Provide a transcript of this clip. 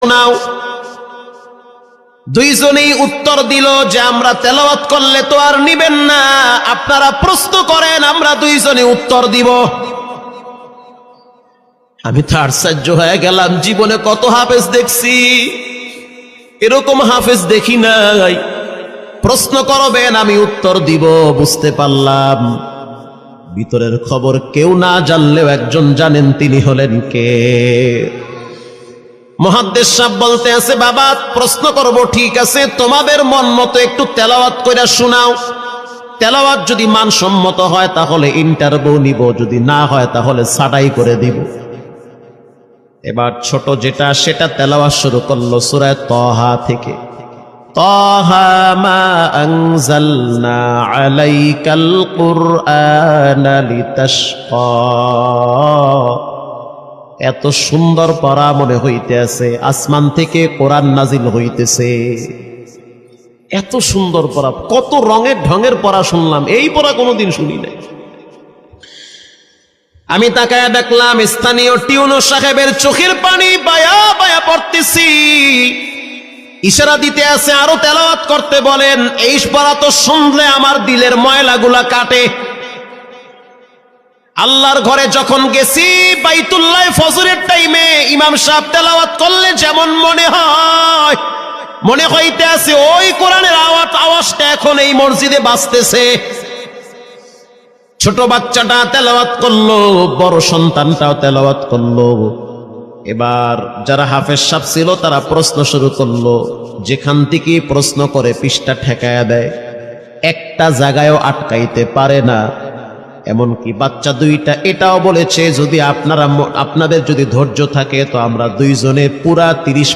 শোনাও। দুইজনেই উত্তর দিল যে আমরা তেলাওয়াত করলে তো আর নিবেন না, আপনারা প্রশ্ন করেন, আমরা দুইজনে উত্তর দিব। আমি তো আশ্চর্য হয়ে গেলাম, জীবনে কত হাফেজ দেখছি, এরকম হাফেজ দেখি নাই। প্রশ্ন করবেন, আমি উত্তর দিব। বুঝতে পারলাম ভিতরের খবর কেউ না জানলেও একজন জানেন, তিনি হলেন কে? মুহাদ্দিস সাহেব বলতে আছে, বাবা প্রশ্ন করব ঠিক আছে, তোমাদের মন মতো একটু তেলাওয়াত কইরা শোনাও। তেলাওয়াত যদি মানসম্মত হয় তাহলে ইন্টারভিউ নিব, যদি না হয় তাহলে ছাঁটাই করে দিব। এবার ছোট যেটা সেটা তেলাওয়াত শুরু করলো সূরা তাহা থেকে। তাহা মা আনজালনা আলাইকাল কুরআনা লিতাশকা। এত সুন্দর পড়া মনে হইতে আছে, আসমান থেকে কোরআন নাজিল হইতেছে। এত সুন্দর পড়া, কত রঙের ঢঙের পড়া শুনলাম, এই পড়া কোনোদিন শুনি নাই। আমি তাকায় দেখলাম স্থানীয় টিউনো সাহেবের চোখের পানি বায়া বায়া পড়তেছি। ইশারা দিতে আছে আরো তেলাওয়াত করতে বলেন। এই পড়া তো শুনলে আমার দিলের ময়লাগুলা কাটে। আল্লাহর ঘরে যখন গেছি, বাইতুল্লাহ ফজরের টাইমে ইমাম সাহেব তেলাওয়াত করলে যেমন মনে হইতে আছে ওই কোরআনের আওয়াজটা এখন এই মসজিদে বাজতেছে। ছোট বাচ্চাটা তেলাওয়াত করলো, বড় সন্তানটাও তেলাওয়াত করলো। এবার যারা হাফেজ সাহেব ছিল তারা প্রশ্ন শুরু করলো। যেখান থেকে প্রশ্ন করে পৃষ্ঠা ঠেকায়া দেয়, একটা জায়গায়ও আটকাইতে পারে না। এমনকি বাচ্চা দুইটা এটাও বলেছে, যদি আপনাদের যদি ধৈর্য থাকে তো আমরা দুইজনে পুরা 30